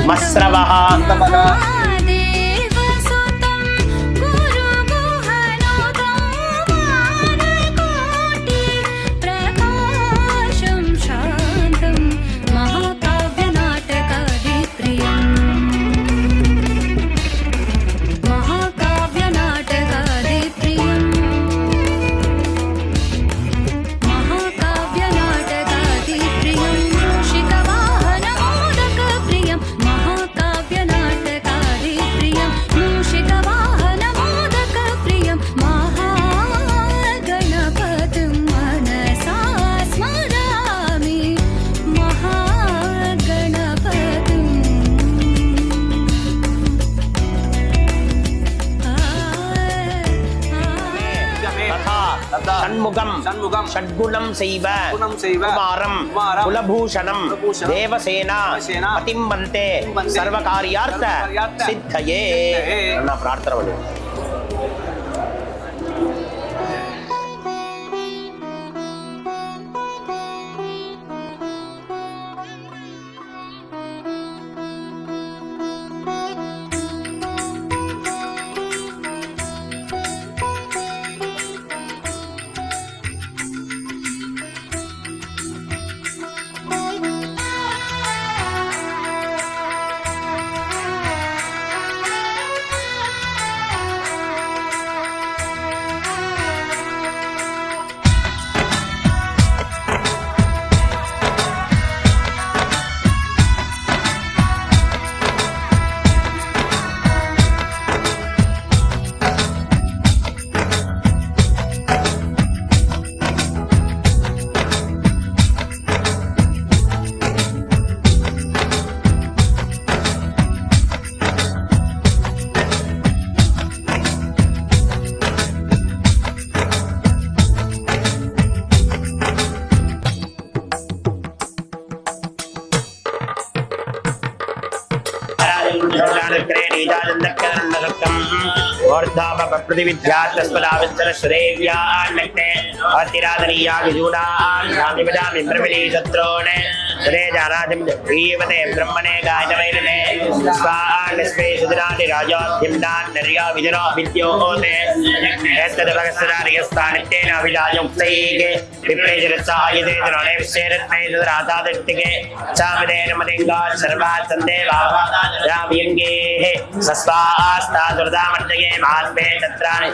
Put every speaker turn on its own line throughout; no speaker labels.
मस्रवः षण्मुगं षड्गुणं सैव कुमारं कुलभूषणं देवसेना पतिं वन्दे सर्वकार्यार्थ सिद्धये अन्ना प्रार्थना पण्णु ब्रह्मणे गायनवैरणे स्वाहास्वे सुदरानि राजाधिम्नान् नर्या विजनो विद्योते एतद्भगस्तानित्येन अभिलायुक्तैके विप्रेजरत्सायते जनने विशेरत्ने राधादत्तिके चामदेन मदेङ्गा सर्वात् सन्देवाः रामयङ्गे सस्वास्ता दुर्दामर्जये महात्मे तत्राणि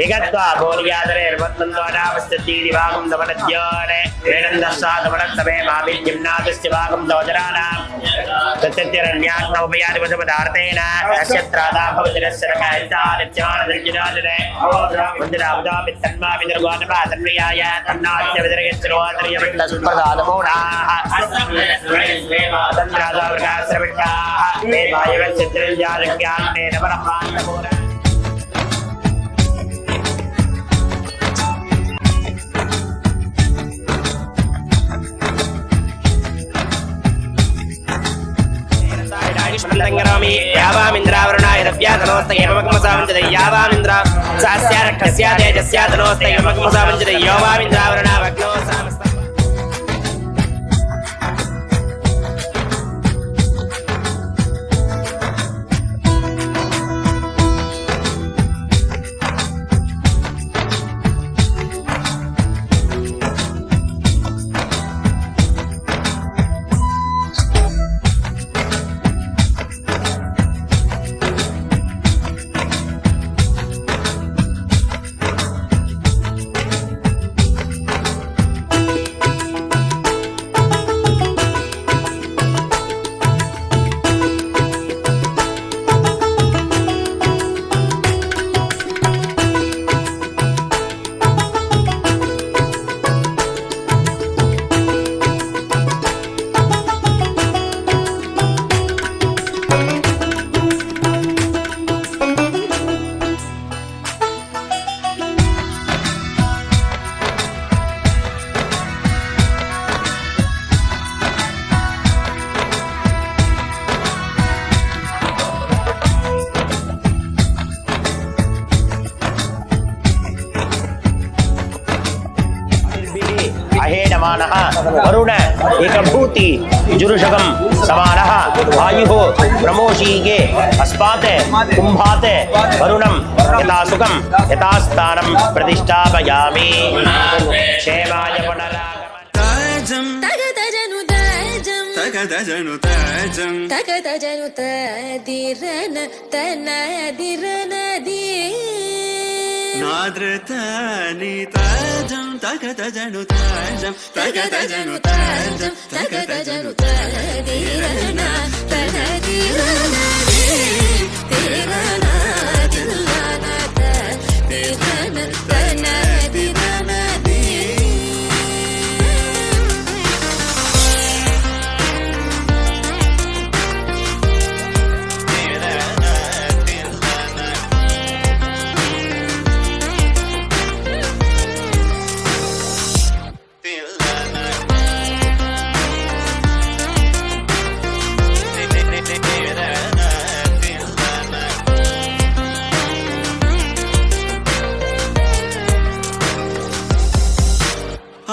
एकत्वा भोर्यादरे निर्वत्तन्त्वानामस्तति दिवागं दमनद्योने वेणन्दस्सादमनत्तमे माभिर्जिम्नातस्य भागं दोजराणां तत्यरण्यात्मोपयादिपदार्थेन नक्षत्रादा भवतिरस्य रकायितानित्यानदर्जिनादरे मन्दिरावदापित्तन्मा विदर्गोनपा तन्मयाय तन्नाट्य विदर्गेश्वरोदर्यमण्डसुप्रदादमोणाः तन्त्रादावृगाश्रमिष्टाः ते वायवच्चित्रिर्जालज्ञानेन परमान्तमोरा यावामिन्द्रावरुणाय रव्यातनोस्तय ममकमसावञ्जते यावामिन्द्रा सास्या रक्षस्या तेजस्या तनोस्तय ममकमसावञ्जते योवामिन्द्रावरुणा वग्नो सामस्त समानः वरुण एकभूति जुरुषकं समानः वायुः ब्रह्मोषीगे अस्मात् कुम्भात् वरुणं यथा सुखं यथा स्थानं प्रतिष्ठापयामि क्षेमाय पुनरागमनम्
नाद्रतानि ताजं तगत जनु ताजं तगत जनु ताजं तगत जनु ताजीरना तगदीरना तीरना दिलाना तीरना तनदीरना दी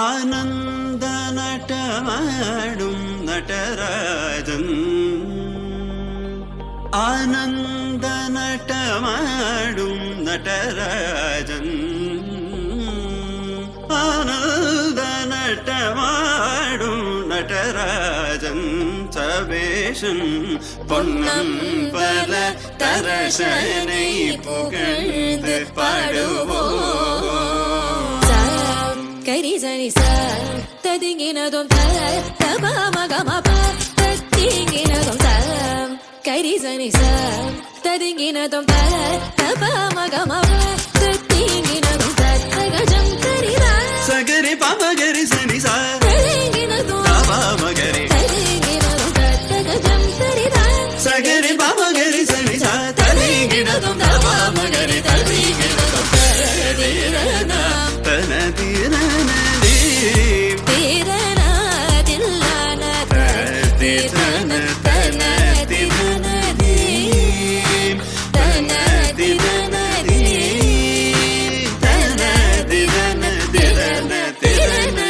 आनंद नटमाडुं नटराजन् आनंद नटमाडुं नटराजन् आनंद नटमाडुं नटराजन् सवेशं பொன்னம்பல தரசனை புகழ்ந்து பாடுவோம்
கரிசனி சார் ததிங்கினதும் தபாமகமபா தத்திங்கினதும் சார் கரிசனி சார் ததிங்கினதும் தபாமகமபா தத்திங்கினதும் தகஜம் கரிதா
சகரி பாமகரி சனி சார்
ததிங்கினதும்
தபாமகரி
ததிங்கினதும் தகஜம் கரிதா
சகரி பாமகரி சனி சார் ததிங்கினதும் தபாமகரி ததிங்கினதும் ததிரனா தனதிரனா
தீரனா தில்லானா தீரனா தனதிரனா தனதிரனா
தனதிரனா திரனா திரனா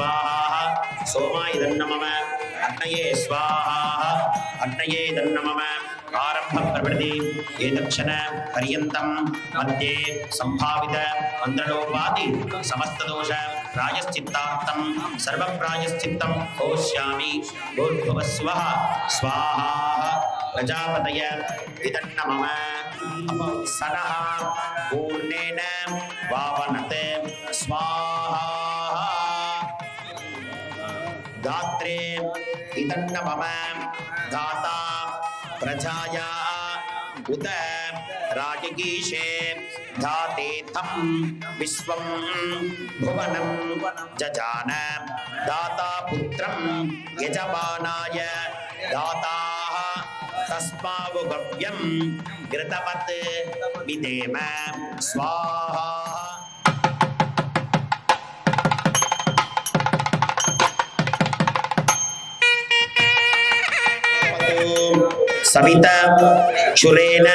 स्वाहा सोमाय नमः अग्नये स्वाहा अग्नये नमः आरंभ प्रवृत्ति एतक्षण पर्यन्तं मध्ये संभावित मंत्रोपादि समस्त दोष प्रायश्चित्तार्थं सर्व प्रायश्चित्तं होष्यामि भूर्भुवस्वः स्वाहा प्रजापतय नमः सनः पूर्णेन वावनते स्वाहा दात्रे नमः दाता प्रजाया उत राजगीशे धातेथं विश्वं भुवनं जजान दाता पुत्रं यजमानाय दाताः तस्मावुगव्यं घृतवत् विधेम स्वाहा सविता चुरेण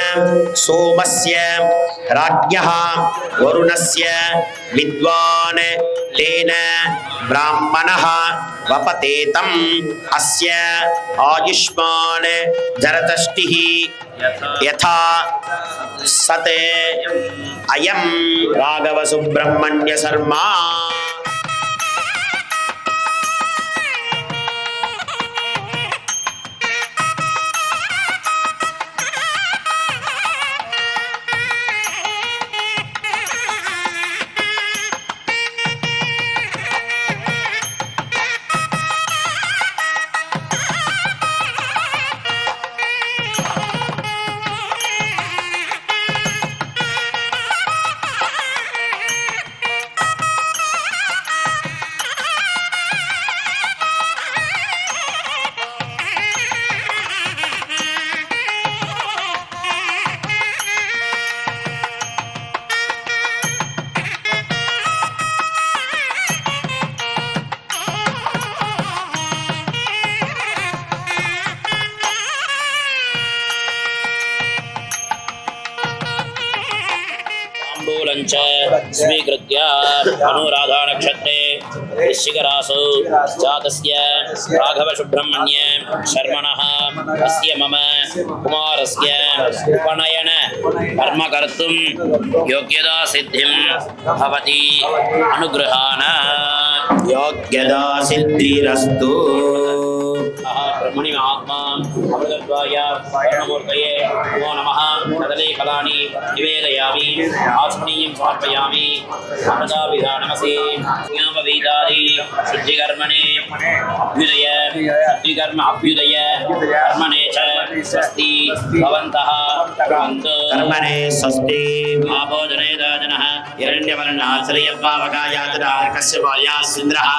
सोमस्य राज्ञः वरुणस्य विद्वान् तेन ब्राह्मणः वपतेतम् अस्य आयुष्मान् जरतष्टिः यथा सत् अयं राघव सुब्रह्मण्य शर्मा
स्वीकृत्य अनुराधा नक्षत्रे वृश्चिकरासौ जातस्य राघव सुब्रह्मण्य शर्मणः अस्य मम कुमारस्य उपनयन कर्म कर्तुं योग्यता सिद्धिं भवति अनुगृहाण
योग्यता सिद्धिरस्तु
ब्रह्मणि महात्मा अमृतत्वाय वर्णमूर्तये नमो नमः कदली फलानि निवेदयामि आत्मनीयं समर्पयामि अमृताभिधानमसि ज्ञापवीतादि शुद्धिकर्मणे अभ्युदय शुद्धिकर्म अभ्युदय कर्मणे च स्वस्ति भवन्तः कुर्वन्तु
कर्मणे स्वस्ति
आभोजने दाजनः
हिरण्यवर्णाश्रयपावकायातरार्कस्य बाल्यासिन्द्रः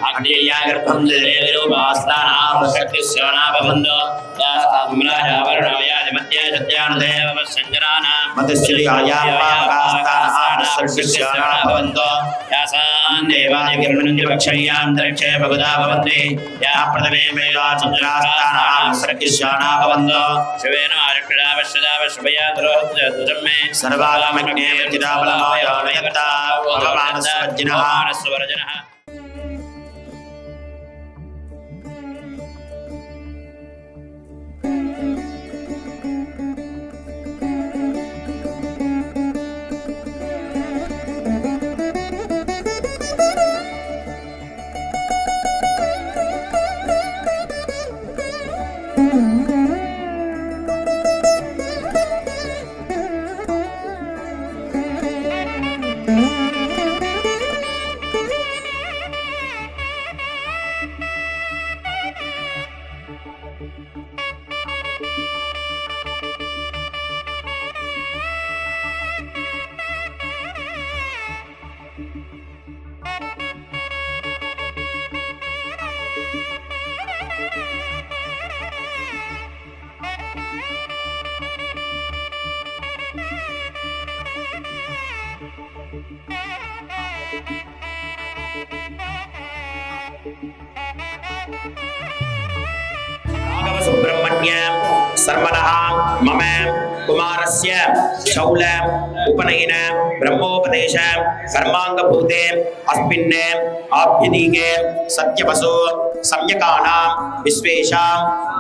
अग्नेया गर्भं देवेरूपास्तानः शक्तिस्यानाभवन्तो यास्ताम्राजावरुणोयादिमध्य सत्यानुदेव सञ्जनानां मधुश्रीयायापावकास्तानः शक्तिस्यानाभवन्तो यासान् देवादिगिर्मन्दिवक्षय्यां द्रक्षे भगुदा भवन्ति या प्रथमे मेला चन्द्रास्तानः शक्तिस्यानाभवन्तो शिवेन आरक्षदावश्यदावशुभया दुरोहद्रदुजं मे सर्वागमज्ञे चिदाबलमाय नयत्ता भगवानस्वज्जिनः
स्वरजनः
सुब्रह्मण्य सर्वणः मम कुमारस्य शौल उपनयन ब्रह्मोपदेश कर्मांगभूते अस्मिन् आभ्यदीके सत्यवसु सम्यकानां विश्वेषां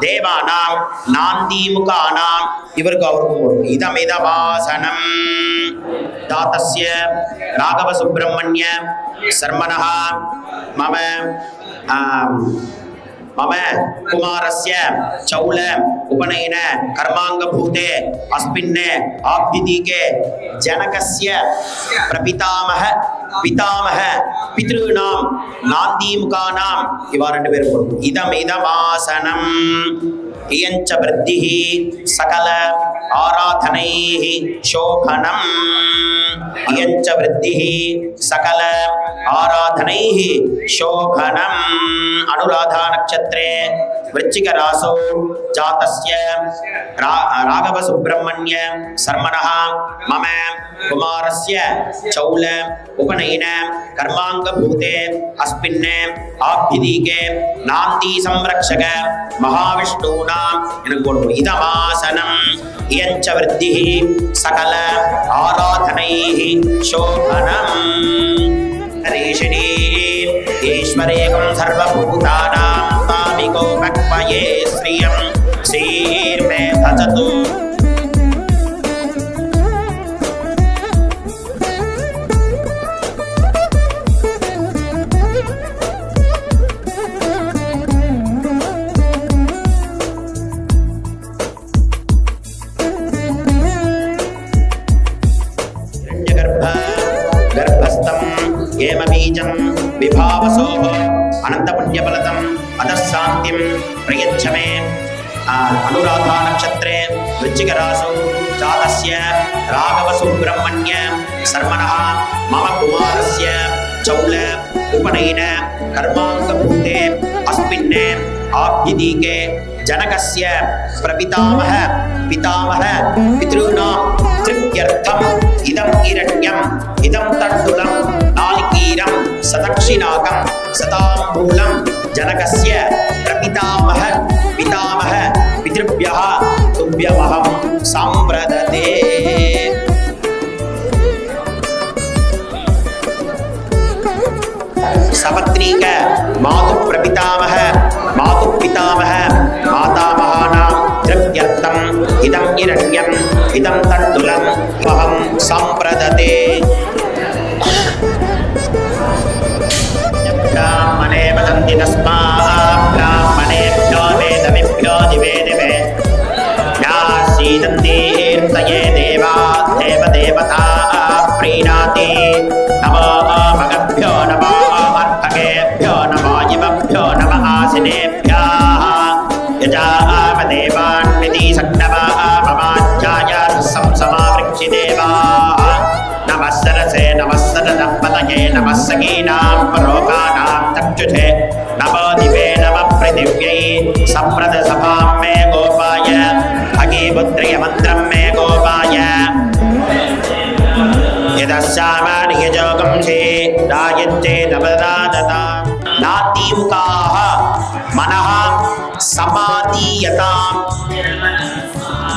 देवानां नान्दीमुखानां इवरुक्कु अवरुक्कु इदमिदवासनं दातस्य राघव सुब्रह्मण्य शर्मणः मम कुमारस्य चौल उपनयन कर्मांगभूते अस्मिन् आभ्यदीके जनकस्य प्रपितामह पितामह पितॄणां नान्दीमुखानां इवा रेंडु पेरुम इदमिदवासनं इयञ्च वृद्धिः सकल आराधनैः शोभनम् इयञ्च वृद्धिः सकल आराधनैः शोभनम् अनुराधा नक्षत्रे वृश्चिक रासौ जातस्य राघव सुब्रह्मण्य शर्मणः मम कुमारस्य चौल उपनयन कर्मांगभूते अस्मिन् आभ्यदीके नान्दी संरक्षक महाविष्णूनां इदमासनं इयञ्च वृद्धिः सकल आराधनैः शोभनम् ऋषिणी ईश्वरेकं सर्वभूतानां तामिको भक्वये श्रियं श्रीर्मे भजतु हेमबीजं विभावसोः अनन्तपुण्यफलदम् अतः शान्तिं प्रयच्छ मे अनुराधा नक्षत्रे वृश्चिकरासौ जातस्य राघव सुब्रह्मण्य शर्मणः मम कुमारस्य चौल उपनयन कर्मांगभूते अस्मिन् आभ्यदीके जनकस्य प्रपितामह पितामह पितॄणां तृप्त्यर्थम् इदं हिरण्यम् इदं तण्डुलं नालिकीरं सदक्षिणाकं सताम्बूलं जनकस्य प्रपितामह पितामह पितृभ्यः तुभ्यमहं सम्प्रदते सपत्नीक मातु प्रपितामह मातु पितामह मातामहानां तृप्त्यर्थम् इदं हिरण्यम् इदं तण्डुलम् अहं सम्प्रदते ब्राह्मणे वदन्ति तस्मात् ब्राह्मणेभ्यो वेदमिभ्यो दिवे दिवे यासीदन्तीर्तये देवा देवदेवता प्रीणाति नमो भगभ्यो नमो अर्भगेभ्यो नमो जीवभ्यो नमः आसिनेभ्यः यजामदेवान्निति सन्नवाममाज्याय संसमावृक्षिदेवाः नमः सरसे नमः सरदम्पतये नमः सखीनां परोगानां तक्षुषे नमो दिवे नमः पृथिव्यै सम्प्रदसभां मे गोपाय अगीपुत्र्यमन्त्रं मे गोपाय यदस्यामानियजोगं चे रायच्चे तपदादता नातीमुखाः मनः समाधीयतां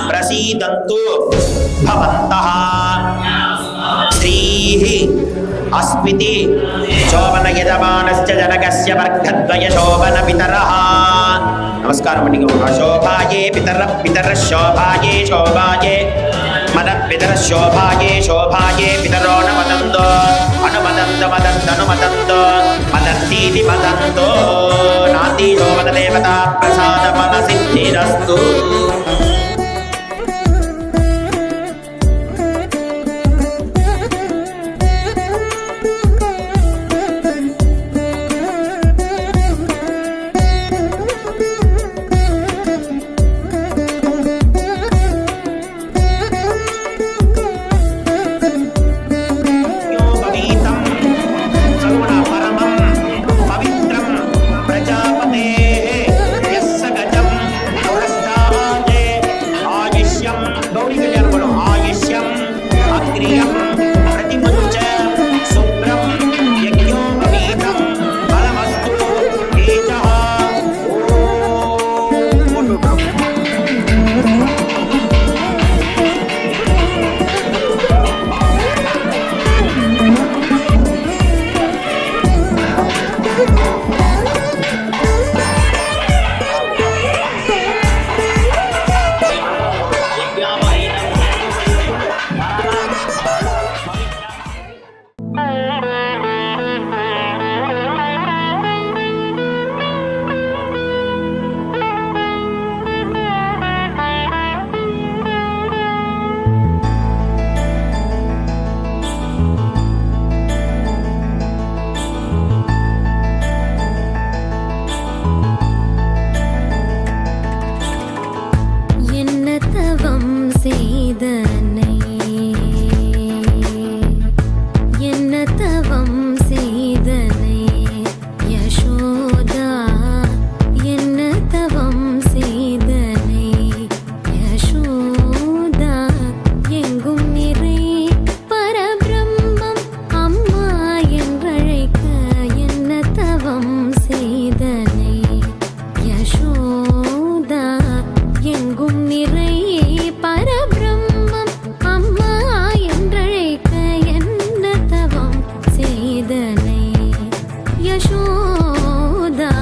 प्रसीदन्तु भवन्तः श्रीः अस्मिति शोभनयजमानस्य जनकस्य वर्गद्वय शोभनपितरः नमस्कारं शोभाये पितरः पितरः शोभाये शोभाये मदपितरः शोभाये शोभाये पितरो न मदन्तो अनुमदन्त मदन्तनुमदन्तो मदन्तीति मदन्तो नान्दी शोभनदेवता प्रसादफलसिद्धिरस्तु
யசோதா எங்கும் நிறை பரபிரம்மம் அம்மா என்றழைக்க என்ன தவம் செய்தனை யசோதா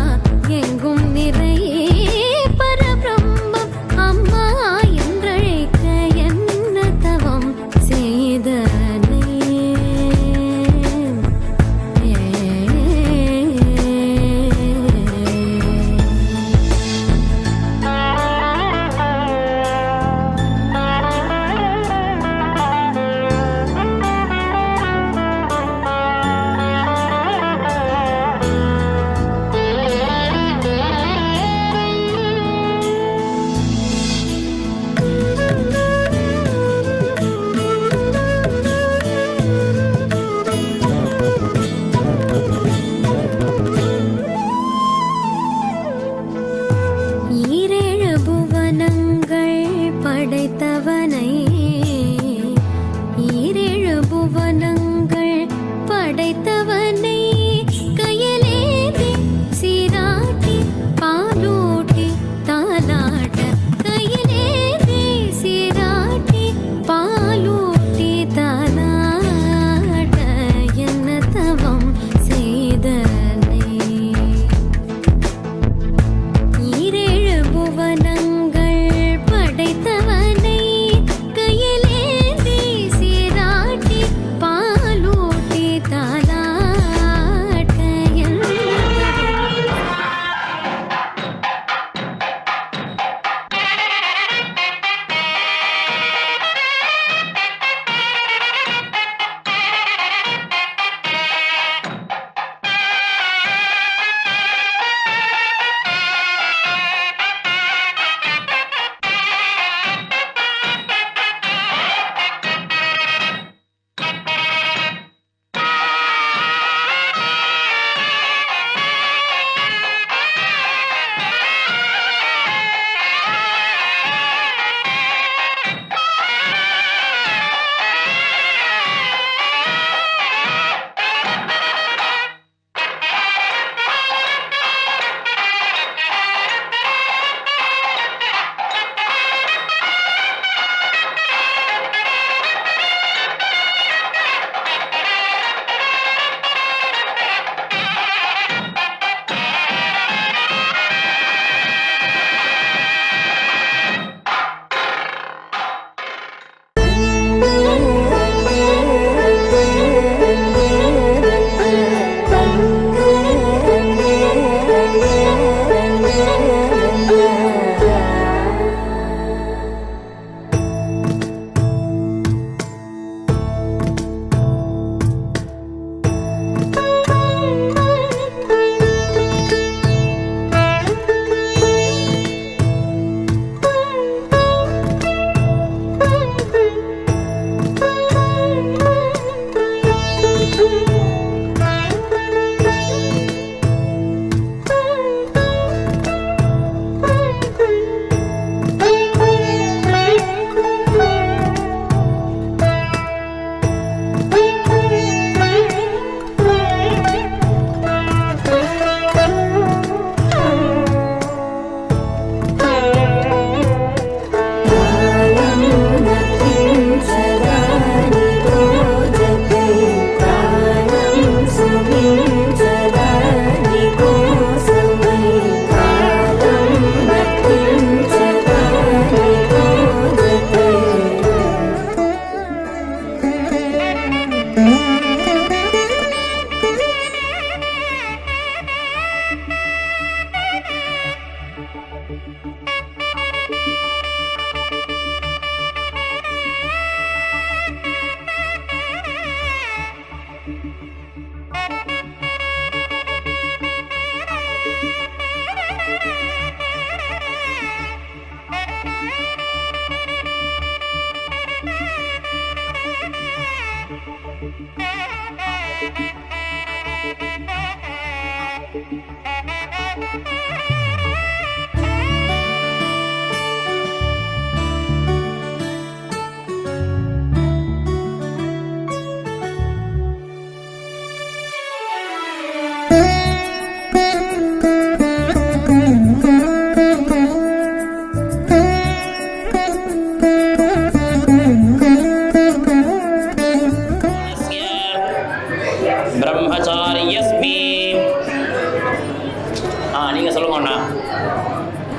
எங்கும் நிறை பரபிரம்மம் அம்மா என்றழைக்க என்ன தவம் செய்தனை ஈரேழு புவனங்கள் படைத்தவனை ஈரேழு புவனங்கள் படைத்தவனை கையிலேந்தி சீராட்டி பாலூட்டி தாலாட்ட கையிலேந்தி சீராட்டி பாலூட்டி தாலாட்ட என்ன தவம் செய்தனை ஈரேழு புவனங்கள் படைத்தவனை கையிலேந்தி சீராட்டி பாலூட்டி தாலாட்ட என்ன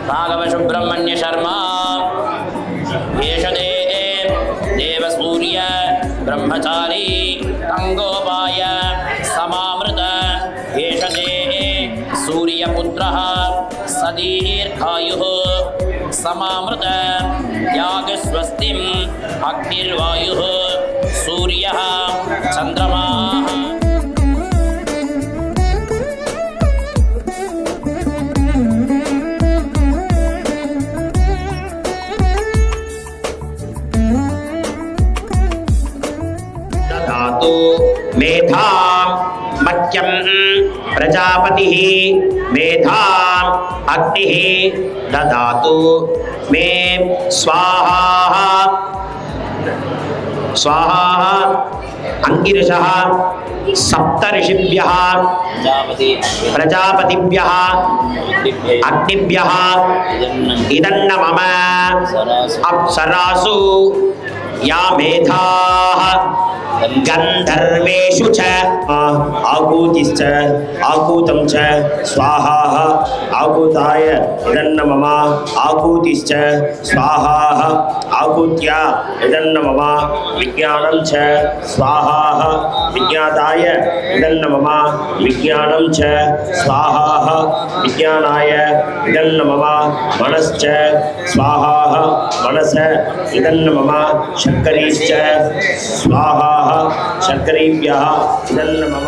राघव सुब्रह्मण्य शर्मा एष देवसूर्य ब्रह्मचारी अंगोपाय समामृत एष सूर्यपुत्रः सदीर्घायुः समामृत यागस्वस्तिम् अग्निर्वायुः सूर्यः चन्द्रमाः
ददातु मेधां मह्यं प्रजापतिः मेधां अग्निः ददातु मे स्वाहा स्वाहा अंगिरसः सप्तऋषिभ्यः प्रजापतिभ्यः अग्निभ्यः इदन्न मम अप्सरासु या मेधाः गंधर्वेषु च आकूतिश्च आकूतं च स्वाहा आकूताय इदन्न मम आकूतिश्च स्वाहा आकूत्या इदन्न मम विज्ञानं च स्वाहा विज्ञाताय इदन्न मम विज्ञानं च स्वाहा विज्ञानाय इदन्न मम मनश्च स्वाहा मनस इदन्न मम शर्करीश्च स्वाहा शर्करीभ्यः इदन्न मम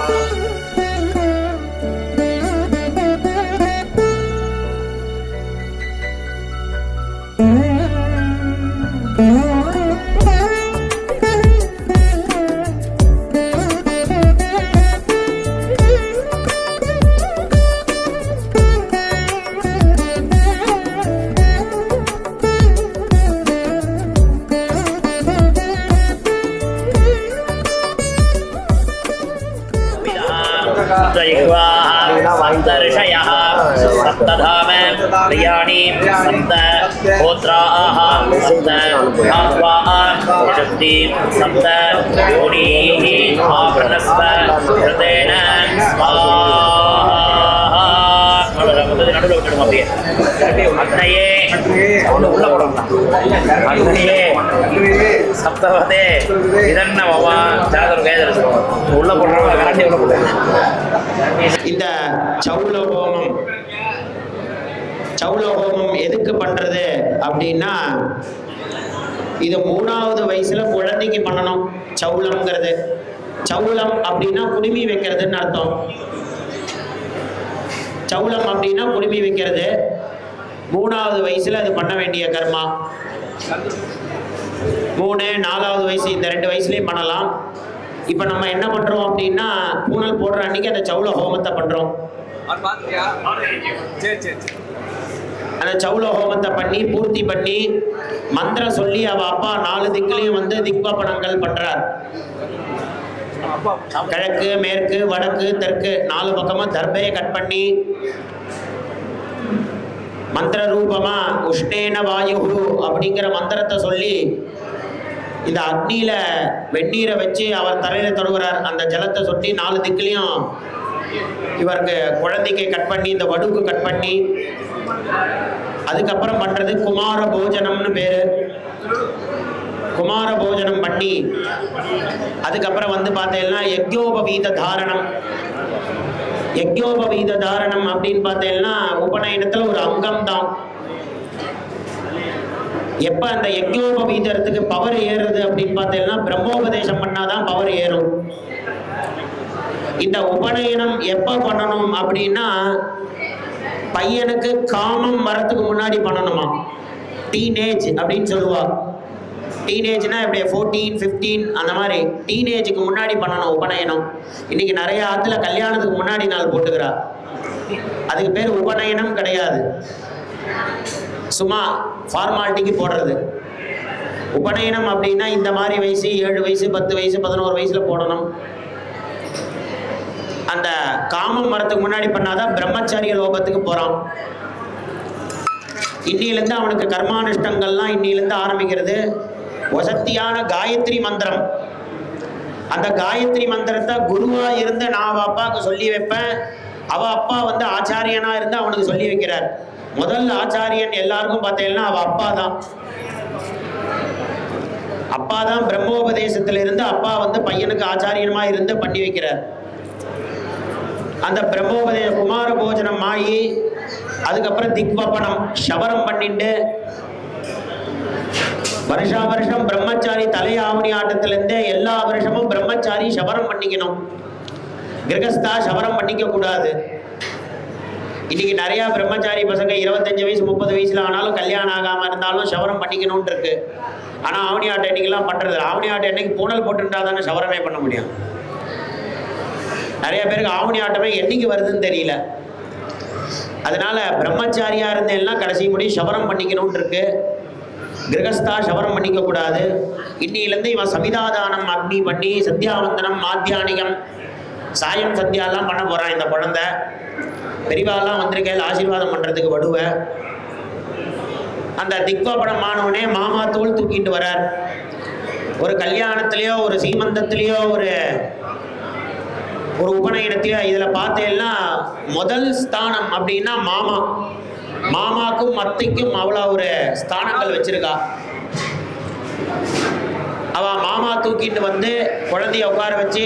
सप्तर्षयः सप्तधाम प्रियाणि सप्त होत्राः सप्त धात्वाः यजन्ति सप्त योनीः आभरणस्व कृतेन स्वाहा நடுவில் விட்டுடும் அப்படியே அக்னையே உள்ள போடலாம் அக்னையே சப்தவதே இதன்ன மமா ஜாதகம் கைதரிசனம் உள்ள போடுறவங்க கரண்டி உள்ள போடுறாங்க.
இந்த சௌல ஹோமம் எதுக்கு பண்றது அப்படின்னா இது 3வது வயசுல குழந்தைக்கு பண்ணணும். சௌலம்ங்கிறது சௌலம் அப்படின்னா குடுமி வைக்கிறதுன்னு அர்த்தம். சௌலம் அப்படின்னா குடுமி வைக்கிறது. 3வது வயசுல அது பண்ண வேண்டிய கர்மா. 3, 4வது வயசு இந்த 2 வயசுலயும் பண்ணலாம். இப்போ நம்ம என்ன பண்றோம் அப்படின்னா பூனல் போடுற அன்னைக்கு அந்த சௌல ஹோமத்தை பண்றோம். அந்த சௌல ஹோமத்தை பண்ணி பூர்த்தி பண்ணி மந்திரம் சொல்லி அவ அப்பா 4 திக்குலையும் வந்து திக்பாபனங்கள் பண்றார். கிழக்கு, மேற்கு, வடக்கு, தெற்கு 4 பக்கமும் தர்பையை கட் பண்ணி மந்திர ரூபமா உஷ்ணேன வாயு அப்படிங்கிற மந்திரத்தை சொல்லி இந்த அக்னியில வெந்நீரை வச்சு அவர் தலையில தொடுகிறார். அந்த ஜலத்தை சொட்டி 4 திக்குலையும் இவருக்கு குழந்தைக்கு கட் பண்ணி இந்த வடுக்கு கட் பண்ணி அதுக்கப்புறம் பண்றது குமார போஜனம்னு பேரு. குமார போஜனம் பண்ணி அதுக்கப்புறம் வந்து பார்த்தீங்கன்னா யக்ஞோபவீத தாரணம். யக்ஞோபவீத தாரணம் அப்படின்னு பார்த்தீங்கன்னா உபநயனத்துல ஒரு அங்கம் தான். எப்ப அந்த யக்ஞோபவீதத்துக்கு பவர் ஏறுறது அப்படின்னு பார்த்தீங்கன்னா பிரம்மோபதேசம் பண்ணாதான் பவர் ஏறும். இந்த உபநயனம் எப்ப பண்ணணும் அப்படின்னா பையனுக்கு காமம் வரத்துக்கு முன்னாடி பண்ணணுமா. டீனேஜ் அப்படின்னு சொல்லுவா. டீனேஜ்னா இப்படியே 14, 15 அந்த மாதிரி டீனேஜுக்கு முன்னாடி பண்ணணும் உபநயனம். இன்னைக்கு நிறைய ஆத்துல கல்யாணத்துக்கு முன்னாடி நாள் போட்டுக்கிறா. அதுக்கு பேர் உபநயனம் கிடையாது, சும்மா ஃபார்மாலிட்டிக்கு போடுறது. உபநயனம் அப்படின்னா இந்த மாதிரி வயசு 7 வயசு 10 வயசு 11 வயசுல போடணும். அந்த காமம் வரத்துக்கு முன்னாடி பண்ணாதான் பிரம்மச்சாரிய லோகத்துக்கு போறான். இன்னிலிருந்து அவனுக்கு கர்மானுஷ்டங்கள்லாம் இன்னிலிருந்து ஆரம்பிக்கிறது. வசத்தியான காயத்ரி மந்திரம். அந்த காயத்ரி மந்திரத்தை குருவா இருந்து நான் அவ அப்பாவுக்கு சொல்லி வைப்பேன். அவ அப்பா வந்து ஆச்சாரியனா இருந்து அவனுக்கு சொல்லி வைக்கிறார். முதல் ஆச்சாரியன் எல்லாருக்கும் பார்த்தீங்கன்னா அவ அப்பா தான். அப்பா தான் பிரம்மோபதேசத்திலிருந்து அப்பா வந்து பையனுக்கு ஆச்சாரியமா இருந்து பண்ணி வைக்கிறார். அந்த பிரம்மோபதேச குமார போஜனம் ஆகி அதுக்கப்புறம் திக்வபனம் சவரம் பண்ணிட்டு வருஷா வருஷம் பிரம்மச்சாரி தலையாவணி ஆட்டத்திலிருந்தே எல்லா வருஷமும் பிரம்மச்சாரி சவரம் பண்ணிக்கணும். கிரகஸ்தா சவரம் பண்ணிக்க கூடாது. இன்னைக்கு நிறைய பிரம்மச்சாரி பசங்க 25 வயசு 30 வயசுல ஆனாலும் கல்யாணம் ஆகாம இருந்தாலும் சவரம் பண்ணிக்கணும்னு இருக்கு. ஆனா ஆவணி ஆட்டம் இன்னைக்கெல்லாம் பண்றது. ஆவணி ஆட்டம் என்னைக்கு பூனல் போட்டுட்டா தானே சவரமே பண்ண முடியும். நிறைய பேருக்கு ஆவணி ஆட்டமே என்னைக்கு வருதுன்னு தெரியல. அதனால பிரம்மச்சாரியா இருந்த எல்லாம் கடைசி முடி சவரம் பண்ணிக்கணும்னு இருக்கு. கிரகஸ்தா சவரம் பண்ணிக்க கூடாது. இன்னிலிருந்து இவன் சமிதாதானம் அக்னி பண்ணி சத்தியாவந்தனம் மாத்தியானிகம் சாயம் சத்தியாலாம் பண்ண போறான். இந்த குழந்தை பெரியவாலாம் வந்திருக்கையில் ஆசீர்வாதம் பண்றதுக்கு வடுவேன். அந்த திக்வபடம் ஆனவனே மாமா தோல் தூக்கிட்டு வரார். ஒரு கல்யாணத்திலேயோ ஒரு சீமந்தத்திலேயோ ஒரு உபநயனத்திலேயோ இதுல பார்த்தேன்னா முதல் ஸ்தானம் அப்படின்னா மாமா. மாமாக்கும் அத்தைக்கும் அவ்வளோ ஒரு ஸ்தானங்கள் வச்சிருக்கா. அவ மாமா தூக்கிட்டு வந்து குழந்தைய உட்கார வச்சு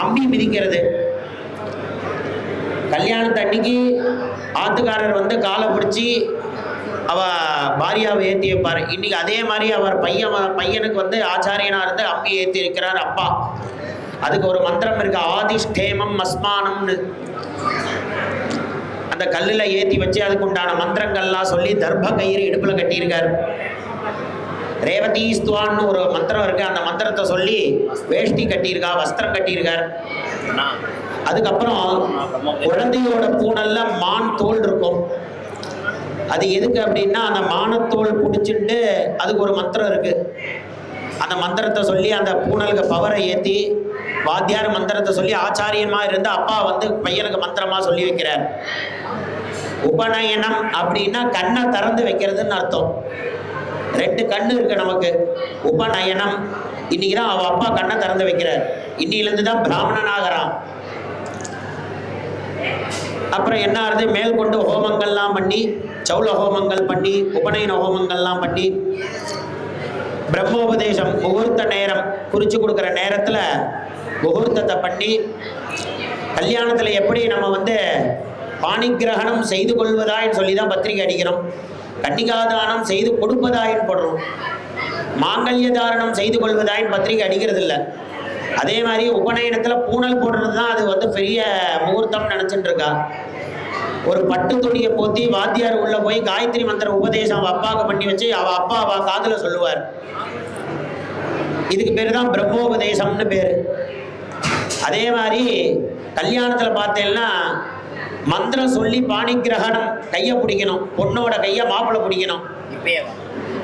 அம்பி மிதிக்கிறது. கல்யாணத்தை அன்னைக்கு ஆத்துக்காரர் வந்து காலை பிடிச்சி அவ பாரியாவை ஏற்றி வைப்பார். இன்னைக்கு அதே மாதிரி அவர் பையனுக்கு வந்து ஆச்சாரியனா இருந்து அம்பி ஏற்றி இருக்கிறார் அப்பா. அதுக்கு ஒரு மந்திரம் இருக்கு, ஆதிஷ்டேமம் அஸ்மானம்னு. அந்த கல்லில் ஏற்றி வச்சு அதுக்கு உண்டான மந்திரங்கள்லாம் சொல்லி தர்ப கயிறு இடுப்புல கட்டியிருக்கார். ரேவதி ஸ்துவான்னு ஒரு மந்திரம் இருக்கு. அந்த மந்திரத்தை சொல்லி வேஷ்டி கட்டியிருக்கா, வஸ்திரம் கட்டியிருக்கார். அதுக்கப்புறம் குழந்தையோட பூனல்ல மான் தோல் இருக்கும். அது எதுக்கு அப்படின்னா அந்த மானத்தோல் பிடிச்சிட்டு அதுக்கு ஒரு மந்திரம் இருக்கு. அந்த மந்திரத்தை சொல்லி அந்த பூனலுக்கு பவரை ஏற்றி வாத்தியார் மந்திரத்தை சொல்லி ஆச்சாரியமா இருந்து அப்பா வந்து பையனுக்கு மந்திரமா சொல்லி வைக்கிறார். உபநயனம் அப்படின்னா கண்ணை திறந்து வைக்கிறதுன்னு அர்த்தம். 2 கண்ணு இருக்கு நமக்கு. உபநயனம் இன்னைக்குதான் அவ அப்பா கண்ணை திறந்து வைக்கிறார். இன்னிலிருந்து தான் பிராமணன் ஆகிறான். அப்புறம் என்ன ஆகுது, மேல் கொண்டு ஹோமங்கள்லாம் பண்ணி சௌல ஹோமங்கள் பண்ணி உபநயன ஹோமங்கள்லாம் பண்ணி பிரம்மோபதேசம் முகூர்த்த நேரம் குறிச்சு கொடுக்குற நேரத்தில் முகூர்த்தத்தை பண்ணி கல்யாணத்தில் எப்படி நம்ம வந்து பாணிகிரகணம் செய்து கொள்வதாயின்னு சொல்லி தான் பத்திரிகை அடிக்கிறோம். கன்னிகாதானம் செய்து கொடுப்பதாயின்னு போடுறோம். மாங்கல்ய தாரணம் செய்து கொள்வதாயின்னு பத்திரிகை அடிக்கிறது இல்லை. அதே மாதிரி உபநயனத்தில் பூனல் போடுறது தான் அது வந்து பெரிய முகூர்த்தம் நினச்சிட்டு இருக்கா. ஒரு பட்டு துணியை போத்தி வாத்தியார் உள்ள போய் காயத்ரி மந்திர உபதேசம் அவ அப்பாவுக்கு பண்ணி வச்சு அவ அப்பா அவ காதுல சொல்லுவார். இதுக்கு பேரு தான் பிரம்மோபதேசம்னு பேரு. அதே மாதிரி கல்யாணத்துல பார்த்தேன்னா மந்திரம் சொல்லி பாணிகிரகணம் கையை பிடிக்கணும். பொண்ணோட கையை மாப்பிள்ளை பிடிக்கணும்.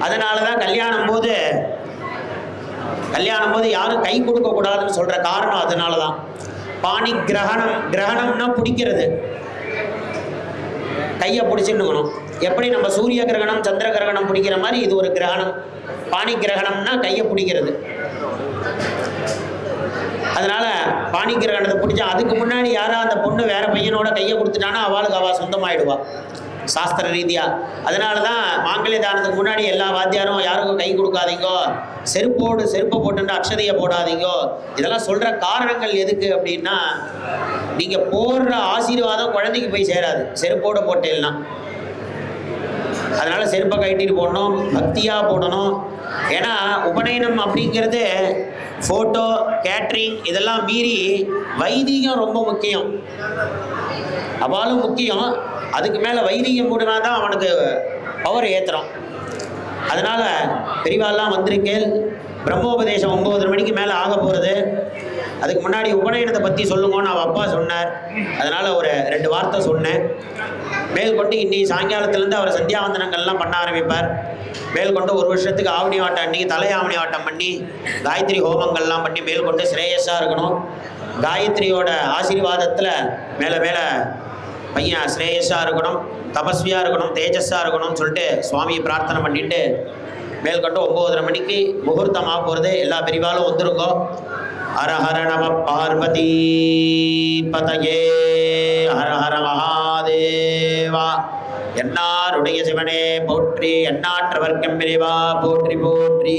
அதனாலதான் கல்யாணம் போது யாரும் கை கொடுக்க கூடாதுன்னு சொல்ற காரணம் அதனாலதான். பாணிகிரகணம், கிரகணம்னா பிடிக்கிறது, கையை பிடிச்சுன்னுக்கணும். எப்படி நம்ம சூரிய கிரகணம் சந்திர கிரகணம் பிடிக்கிற மாதிரி இது ஒரு கிரகணம். பாணி கிரகணம்னா கையை பிடிக்கிறது. அதனால பாணி கிரகணத்தை பிடிச்சா அதுக்கு முன்னாடி யாரா அந்த பொண்ணு வேற பையனோட கையை கொடுத்துட்டானா அவளுக்கு அவள் சொந்தமாயிடுவா சாஸ்திர ரீதியா. அதனால தான் மாங்கல்ய தானத்துக்கு முன்னாடி எல்லா வாத்தியாரும் யாருக்கும் கை கொடுக்காதீங்கோ, செருப்பை போட்டு அக்ஷதையை போடாதீங்கோ, இதெல்லாம் சொல்ற காரணங்கள் எதுக்கு அப்படின்னா நீங்க போடுற ஆசீர்வாதம் குழந்தைக்கு போய் சேராது செருப்போட போட்டேன்னா. அதனால செருப்பை கட்டிட்டு போடணும், பக்தியா போடணும். ஏன்னா உபநயனம் அப்படிங்கிறது போட்டோ கேட்ரிங் இதெல்லாம் மீறி வைதிகம் ரொம்ப முக்கியம். அவளும் முக்கியம். அதுக்கு மேல வைதிகம் கூடனா தான் அவனுக்கு பவர் ஏத்துறோம். அதனால பெரியவாள்லாம் வந்திருக்கேன். பிரம்மோபதேசம் 9 மணிக்கு மேலே ஆக போகிறது. அதுக்கு முன்னாடி உபநயனத்தை பற்றி சொல்லுங்கன்னு அவள் அப்பா சொன்னார். அதனால் ஒரு 2 வார்த்தை சொன்னேன். மேல்கொண்டு இன்னைக்கு சாயங்காலத்துலேருந்து அவர் சந்தியாவந்தனங்கள்லாம் பண்ண ஆரம்பிப்பார். மேல்கொண்டு 1 வருஷத்துக்கு ஆவணி ஆட்டம் அன்றைக்கி தலை ஆவணி ஆட்டம் பண்ணி காயத்ரி ஹோமங்கள்லாம் பண்ணி மேல்கொண்டு ஸ்ரேயஸாக இருக்கணும். காயத்ரியோட ஆசீர்வாதத்தில் மேலே மேலே பையன் ஸ்ரேயஸாக இருக்கணும், தபஸ்வியாக இருக்கணும், தேஜஸாக இருக்கணும்னு சொல்லிட்டு சுவாமியை பிரார்த்தனை பண்ணிட்டு மேல்கொண்டு 9:30 மணிக்கு முகூர்த்தமாக போகிறது. எல்லா பெரிவாலும் வந்துருங்கோ. ஹர ஹர நம பார்வதி பதயே, ஹர ஹர மகாதேவா. என்னாருடைய சிவனே போற்றி, எண்ணாற்றவர்க்கம் இறைவா போற்றி போற்றி.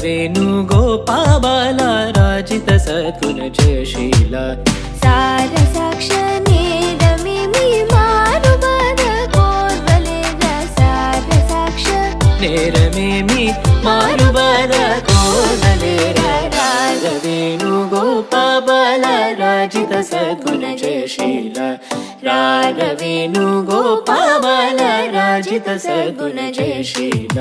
वेणुगोपाल राजित सद्गुण जयशील
सार साक्ष नेरमी मारुबद कोर्वलेग सार साक्ष
नेरमेमि मारुबद कोर्वलेग वेणुगोपाल राजित सद्गुण जयशील वेणुगोपाल राजित सद्गुण जयशील.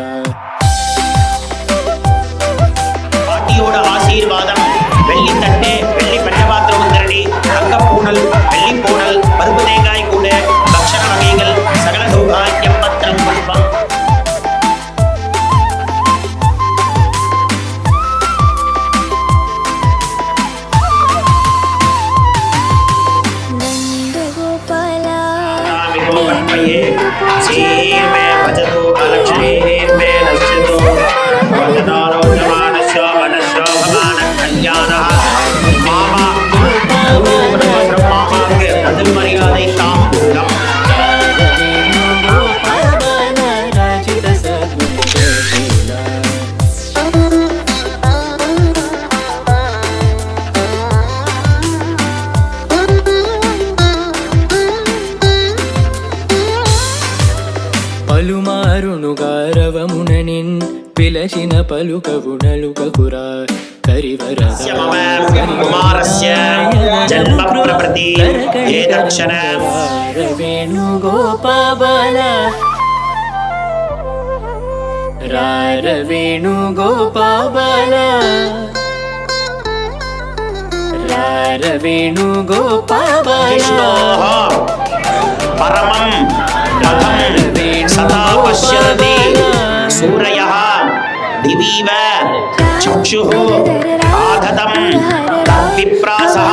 பாட்டியோட ஆசீர்வாதம், வெள்ளி தட்டு, வெள்ளி பஞ்சபாத்திரம் திரடி, தங்கப்பூணல், வெள்ளி பூணல், பருப்பு தேங்காய் கூட, பக்ஷண வகைகள், சகல சௌபாகியம் பத்திரம் புஷ்பம். சீர்மே பஜதோ அலக்ஷ்மீர்மே நஷ்யதோ வந்ததாரோ மரியாதை தாம்பூலம்.
పలుమారును గారవముననిన్ పిలచిన పలుకవునలుకకురా కరివరస్య
మమ కుమారస్య జన్మ ప్రప్రతి ఏతక్షణ
వేణుగోపాల వేణుగోపాల వేణుగోపాల
పరమం పదం సదా పశ్యతి సూరయః దివీవ చక్షుః ఆధతం విప్రాసః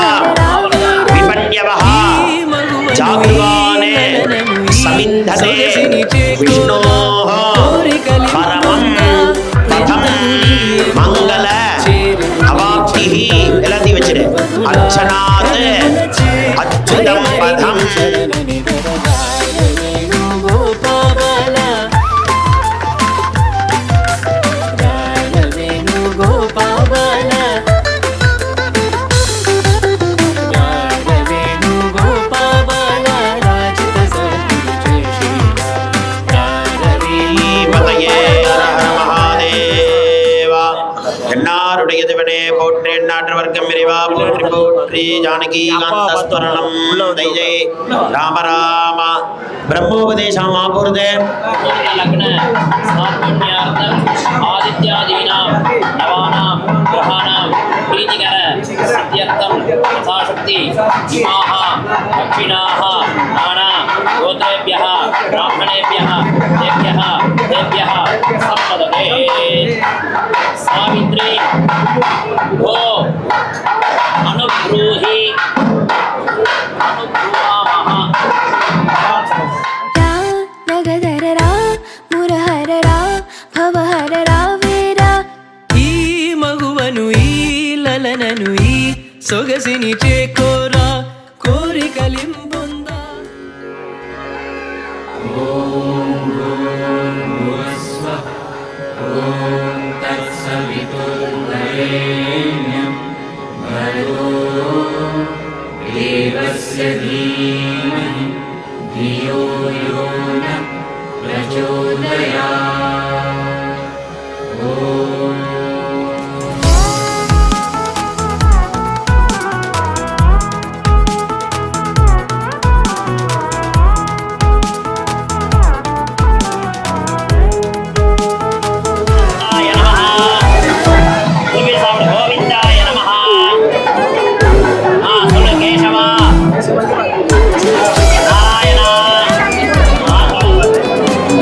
విపణ్యవః జాగృవానే సమింధతే విష్ణోః పరమం పదం మంగళ అవాప్తిః ఎలాది వచనే అర్చనాత్ అచ్యుతం పదం. போற்றி நாட்டவர்க்கம் இறைவா போற்றி போற்றி. ஜானகி காந்தஸ்வரணம் தைஜை ராம ராம. பிரம்மோபதேசம் ஆபூர்தே
லக்ன ஸ்நாத்மண்யார்த்தம் ஆதித்யாதீனாம் நவானாம் கிரகாணாம் பிரீதிகர சித்தியர்த்தம் யதாசக்தி இமாஹ தட்சிணாஹ நானா கோத்ரேभ्यः ब्राह्मणेभ्यः तेभ्यः सम्पदते. सावित्री भो अनुब्रूहि अनुब्रूवामः.
నగదరరా మురహరరా భవహరరా వేరా
ఈ మగువను ఈ లలనను ఈ సొగసిని చేకోరా కోరికలింపొందా. తత్సవితుర్వరేణ్యం భర్గో దేవస్య ధీమహి ధియో యో న ప్రచోదయాత్. ఓం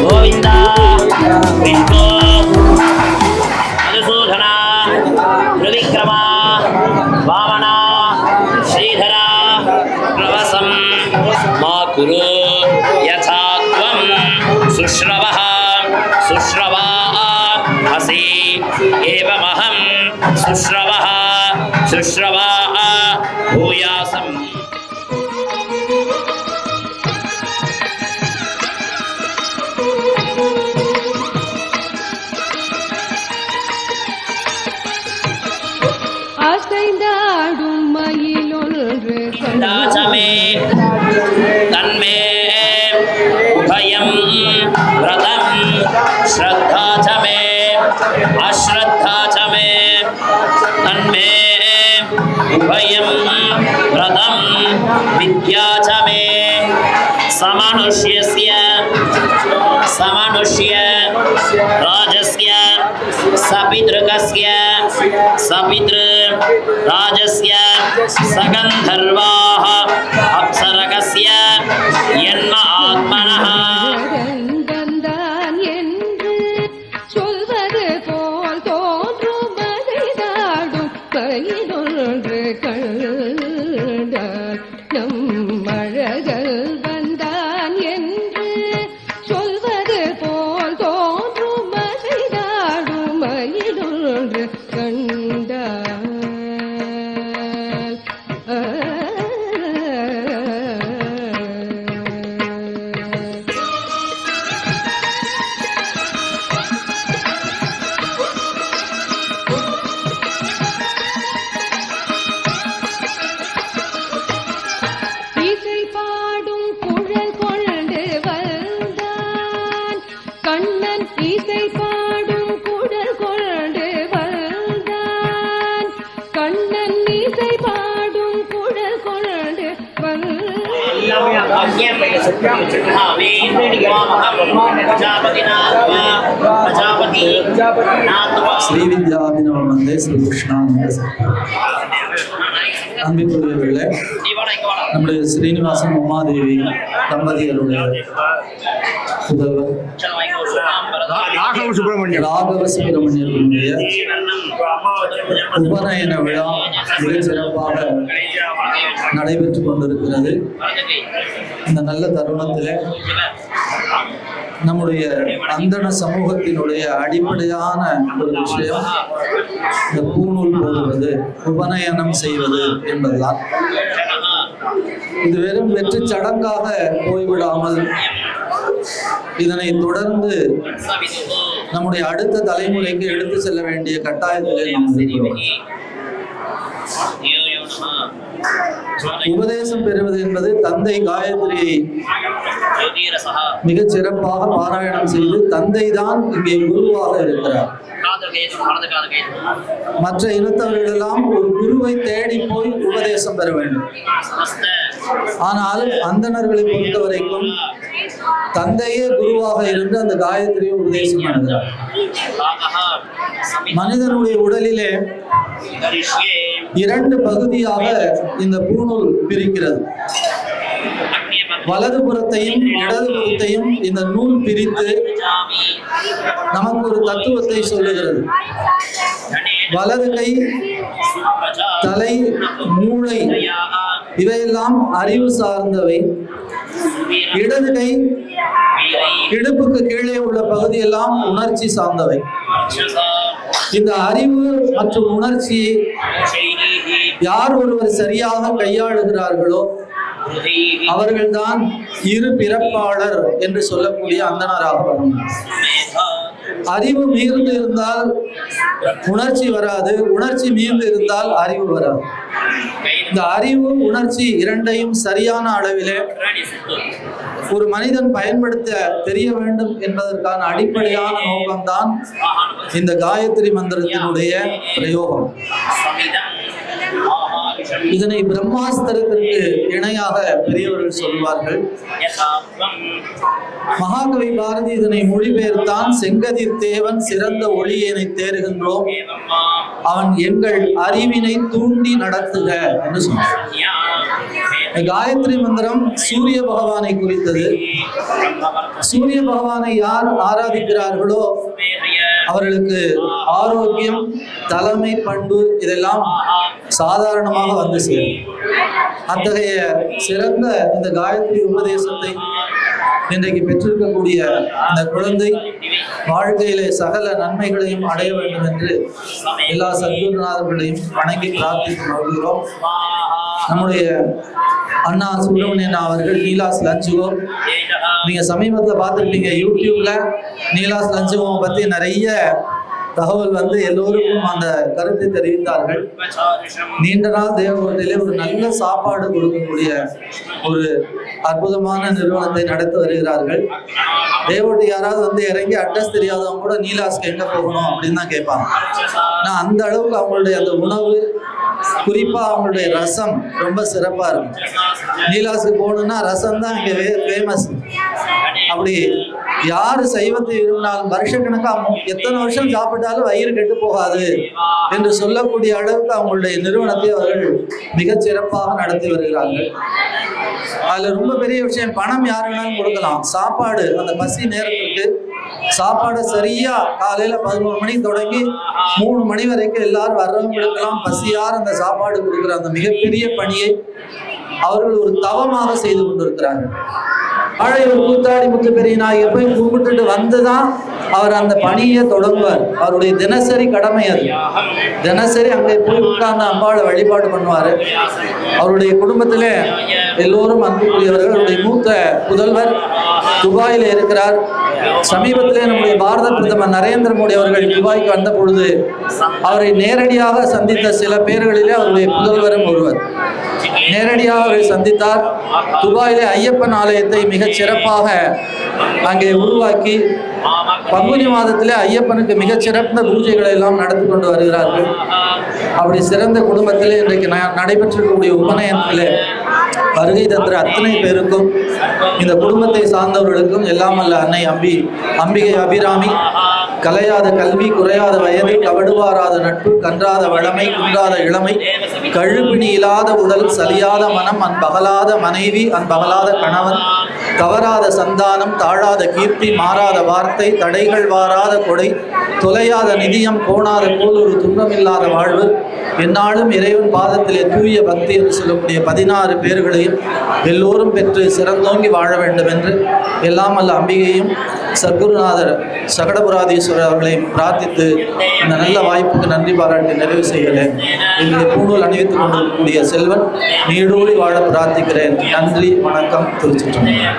గోవిందా यथा त्वं सुश्रवः सुश्रवा असि एवमहं सुश्रवः सुश्रवा भूयासम्
அசைந்தாடும் மயிலொன்று
दाचमे तन्मे उभयं व्रतं श्रद्धा च मे अश्रद्धा च मे तन्मे उभयं व्रतं विद्या च मे समनुष्यस्य राजस्य सपितृकस्य राजस्य सगन्धर्वाः अप्सरकस्य यन्म आत्मनः
வந்தான் என்று சொல்வது போல் தோன்றும் மதைதாடும் மயிலொன்று கண்டால் நம் அழகல் வந்தான் என்று சொல்வது போல் தோன்றும் மதைதாடும் மயிலொன்று கண்டால் இசை பாடும் குழல் கொண்டு வந்தான் கண்ணன் இசை பாடும் குழல் கொண்டு வந்தான் கண்ணன் இசை பாடும் குழல் கொண்டு
ஸ்ரீவித்யாபினவந்தே ஸ்ரீகிருஷ்ணானந்த அன்பிற்குரியவர்களே, நம்முடைய ஸ்ரீனிவாசன் உமாதேவி தம்பதியருடைய புதல்வர் ராகவ சுப்பிரமணியர்களுடைய உபநயன விழா மிக சிறப்பாக நடைபெற்றுக் கொண்டிருக்கிறது. இந்த நல்ல தருணத்தில் நம்முடைய அந்தண சமூகத்தினுடைய அடிப்படையான ஒரு விஷயம் இந்த பூநூல் போடுவது, உபநயனம் செய்வது என்பதுதான். இது வெறும் வெற்றி சடங்காக போய்விடாமல் இதனை தொடர்ந்து நம்முடைய அடுத்த தலைமுறைக்கு எடுத்து செல்ல வேண்டிய கட்டாயத்திலே நாம் இருக்கிறோம். உபதேசம் பெறுவது என்பது தந்தை காயத்ரியை மிகச் சிறப்பாக பாராயணம் செய்து தந்தை தான் இங்கே குருவாக இருக்கிறார். மற்ற இனத்தவர்களெல்லாம் ஒரு குருவை தேடி போய் உபதேசம் பெற வேண்டும். ஆனால் அந்தணர்களை பொறுத்த வரைக்கும் தந்தையே குருவாக இருந்து அந்த காயத்ரியை உபதேசம் பண்ணுகிறார். மனிதனுடைய உடலிலே 2 பகுதியாக இந்த பூநூல் பிரிக்கிறது. வலதுபுறத்தையும் இடதுபுறத்தையும் இந்த நூல் பிரித்து நமக்கு ஒரு தத்துவத்தை சொல்லுகிறது. வலது கை, தலை, மூளை இவையெல்லாம் அறிவு சார்ந்தவை. இடது கை, இடுப்புக்கு கீழே உள்ள பகுதியெல்லாம் உணர்ச்சி சார்ந்தவை. இந்த அறிவு மற்றும் உணர்ச்சியை யார் ஒருவர் சரியாக கையாளுகிறார்களோ அவர்கள்தான் இரு பிறப்பாளர் என்று சொல்லக்கூடிய அந்தணராக வரும். அறிவு மீர்ந்து இருந்தால் உணர்ச்சி வராது, உணர்ச்சி மீர்ந்து இருந்தால் அறிவு வராது. இந்த அறிவு உணர்ச்சி இரண்டையும் சரியான அளவிலே ஒரு மனிதன் பயன்படுத்த தெரிய வேண்டும் என்பதற்கான அடிப்படையான நோக்கம்தான் இந்த காயத்ரி மந்திரத்தினுடைய பிரயோகம். இதனை பிரம்மாஸ்திரத்திற்கு இணையாக பெரியவர்கள் சொல்வார்கள். மகாகவி பாரதி இதனை மொழிபெயர்த்தான். செங்கதிர் தேவன் சிறந்த ஒளியினை தேறுகின்றோம், அவன் எங்கள் அறிவினை தூண்டி நடத்துக என்று சொன்னார். காயத்ரி மந்திரம் சூரிய பகவானை குறித்தது. சூரிய பகவானை யார் ஆராதிக்கிறார்களோ அவர்களுக்கு ஆரோக்கியம், தலைமை பண்பு இதெல்லாம் சாதாரணமாக வந்து சேரும். அத்தகைய சிறந்த இந்த காயத்ரி உபதேசத்தை இன்றைக்கு பெற்றிருக்கக்கூடிய அந்த குழந்தை வாழ்க்கையிலே சகல நன்மைகளையும் அடைய வேண்டும் என்று எல்லா சத்குருநாதர்களையும் வணங்கி பிரார்த்தித்து வருகிறோம். நம்முடைய அண்ணா சுப்பிரமணியன் அவர்கள் நீலாஸ் லஞ்சுகோ, நீங்க சமீபத்துல பார்த்துருப்பீங்க யூடியூப்ல நீலாஸ் லஞ்சுகோ பத்தி நிறைய தகவல் வந்து எல்லோருக்கும் அந்த கருத்தை தெரிவித்தார்கள். நீண்ட நாள் தேவகோட்டையிலே ஒரு நல்ல சாப்பாடு கொடுக்கக்கூடிய ஒரு அற்புதமான நிறுவனத்தை நடத்தி வருகிறார்கள். தேவகோட்டை யாராவது வந்து இறங்கி அட்ரஸ் தெரியாதவங்க கூட நீலாஸ்க்கு எங்க போகணும் அப்படின்னு தான் கேட்பாங்க. நான் அந்த அளவுக்கு அவங்களுடைய அந்த உணவு, குறிப்பா அவங்களுடைய ரசம் ரொம்ப சிறப்பா இருக்கும். நீலாஸ்க்கு போகணும்னா ரசம் தான் இங்க ஃபேமஸ். அப்படி யாரு சைவத்தை விரும்பினாலும் வருஷக்கணக்கா எத்தனை வருஷம் சாப்பிட்டாலும் வயிறு கெட்டு போகாது என்று சொல்லக்கூடிய அளவுக்கு அவங்களுடைய நிறுவனத்தை அவர்கள் மிகச் சிறப்பாக நடத்தி வருகிறார்கள். அதுல ரொம்ப பெரிய விஷயம், பணம் யாரு வேணாலும் கொடுக்கலாம், சாப்பாடு அந்த பசி நேரத்திற்கு சாப்பாடை சரியா காலையில 11 மணிக்கு தொடங்கி 3 மணி வரைக்கும் எல்லாரும் வர்றவங்களுக்கெல்லாம் பசியார் அந்த சாப்பாடு கொடுக்குற அந்த மிகப்பெரிய பணியை அவர்கள் ஒரு தவமாக செய்து கொண்டிருக்கிறார்கள். வாழையூர் கூத்தாடி முத்து பெரியநாயகை போய் கும்பிட்டுட்டு வந்துதான் அவர் அந்த பணியை தொடங்குவார். அவருடைய தினசரி கடமை அது. தினசரி அங்கே போய் உட்கார்ந்து அம்பாளை வழிபாடு பண்ணுவாரு. அவருடைய குடும்பத்திலே எல்லோரும் அன்புக்குரியவர்கள். அவருடைய மூத்த புதல்வர் துபாயில இருக்கிறார். சமீபத்திலே நம்முடைய பாரத பிரதமர் நரேந்திர மோடி அவர்கள் துபாய்க்கு வந்த பொழுது அவரை நேரடியாக சந்தித்த சில பேர்களிலே அவருடைய புதல்வரும் ஒருவர். நேரடியாக அவரை சந்தித்தார். துபாயிலே ஐயப்பன் ஆலயத்தை மிகச் சிறப்பாக அங்கே உருவாக்கி பங்குனி மாதத்திலே ஐயப்பனுக்கு மிகச் சிறந்த பூஜைகளை எல்லாம் நடத்தி கொண்டு வருகிறார்கள். அப்படி சிறந்த குடும்பத்திலே இன்றைக்கு நடைபெற்றிருக்கக்கூடிய உபநயனத்திலே வருகை தந்திர அத்தனை பேருக்கும், இந்த குடும்பத்தை சார்ந்தவர்களுக்கும் எல்லாம் அல்ல அன்னை அம்பிகை அபிராமி கலையாத கல்வி, குறையாத வயது, கவடுவாராத நட்பு, கன்றாத வளமை, குன்றாத இளமை, கழுப்பிணி இல்லாத உடல், சலியாத மனம், அன்பகலாத மனைவி, அன்பகலாத கணவன், தவறாத சந்தானம், தாழாத கீர்த்தி, மாறாத வார்த்தை, தடைகள் வாராத கொடை, தொலையாத நிதியம், கோணாத போல் ஒரு துன்பமில்லாத வாழ்வு, எந்நாளும் இறைவன் பாதத்திலே தூய பக்தி என்று சொல்லக்கூடிய 16 பேர்களையும் எல்லோரும் பெற்று சிறந்தோங்கி வாழ வேண்டும் என்று எல்லாம் அல்ல அம்பிகையும் சத்குருநாதர் சகடபுராதீஸ்வரர் அவர்களையும் பிரார்த்தித்து இந்த நல்ல வாய்ப்புக்கு நன்றி பாராட்டி நிறைவு செய்கிறேன். என்னுடைய பூணூல் அணிவித்துக் கொண்டிருக்கக்கூடிய செல்வன் நீடூழி வாழ பிரார்த்திக்கிறேன். நன்றி, வணக்கம். திருச்சிற்றம்பலம்.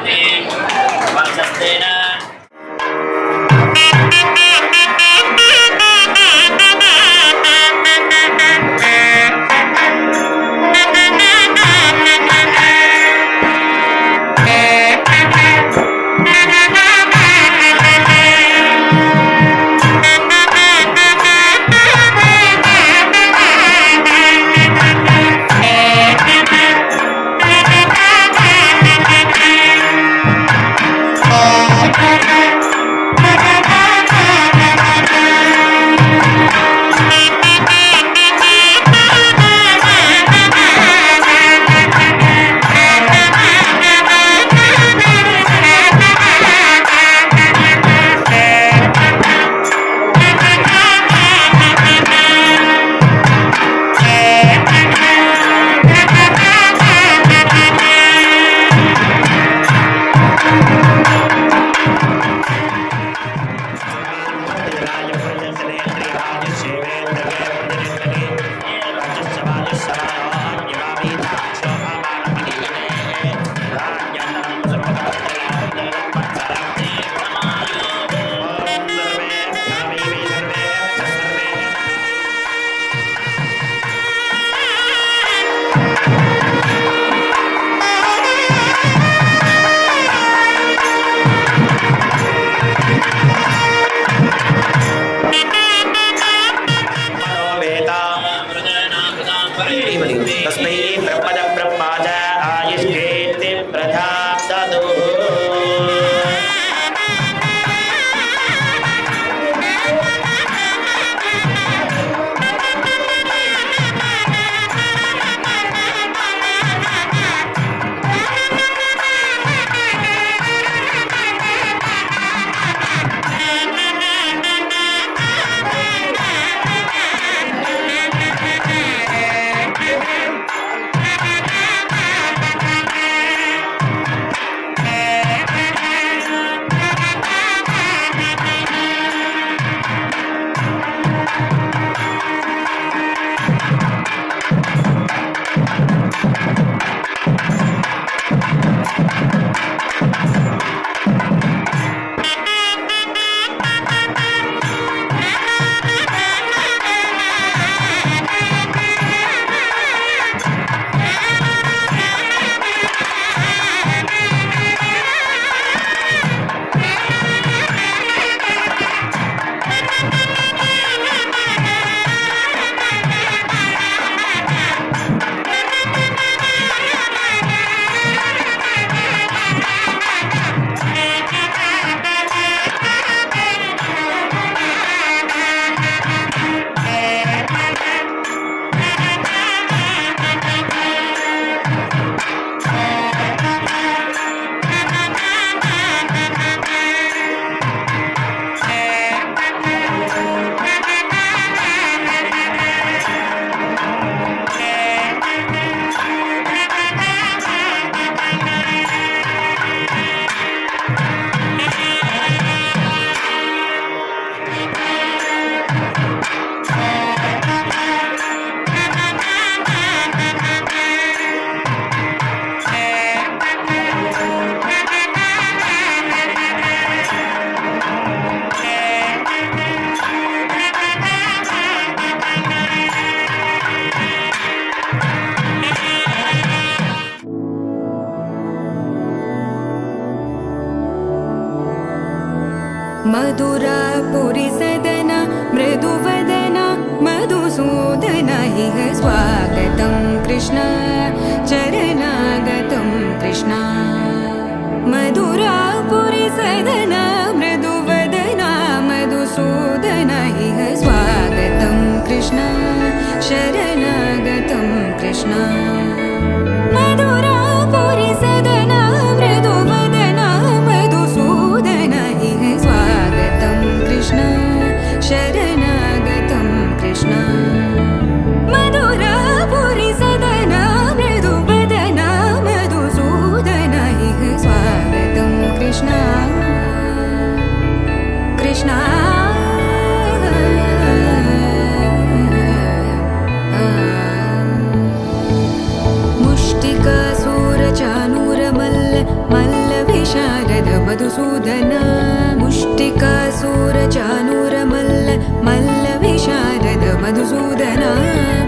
मधुरापुरि सदना मृदुवदना मधुसूदना इह स्वागतं कृष्ण चरणागतं कृष्ण मधुरापुरि सदना मृदुवदना मधुसूदना इह स्वागतं कृष्ण शरणागतं कृष्ण मधुरापुरि सदना मृदुवदना मधुसूदना इह स्वागतं कृष्ण शरणागतं कृष्ण मधुरापुरि सदना मृदुवदना मधुसूदना इह स्वागतं कृष्ण कृष्ण मुष्टिकासूरचानूरमल्ल मल्लविशारद मधुसूदना मुष्टिकासूरचानूरमल्ल मल्लविशारद मधुसूदना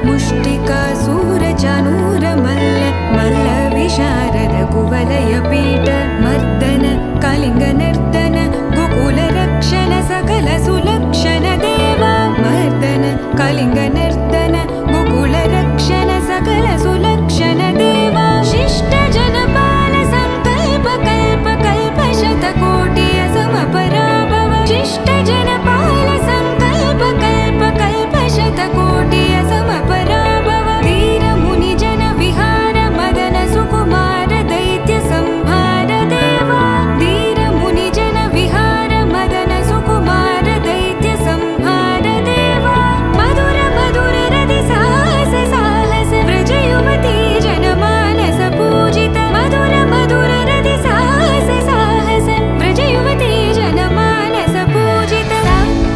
मुष्टिकासूरचानूरमल्ल मल्लविशारद कुवलयपीठ मर्दन कलिङ्गनर्दन गोकुलरक्षण सकल सुलक्षण देवा मर्दन कलिङ्गनर्दन गोकुलरक्षण सकल सुलक्षण देवा शिष्ट जनपाल संकल्प कल्प कल्प शतकोटि असमपराभव शिष्ट जनपाल संकल्प कल्प कल्प शतकोटि असमपराभव वीर मुनि जन विहार मदन सुकुमार दैत्य संहार देवा वीर मुनि जन विहार मदन सुकुमार दैत्य संहार देवा मधुर मधुर रति साहस साहस व्रज युवती जनमानस पूजित मधुर मधुर रति साहस साहस व्रज युवती जनमानस पूजित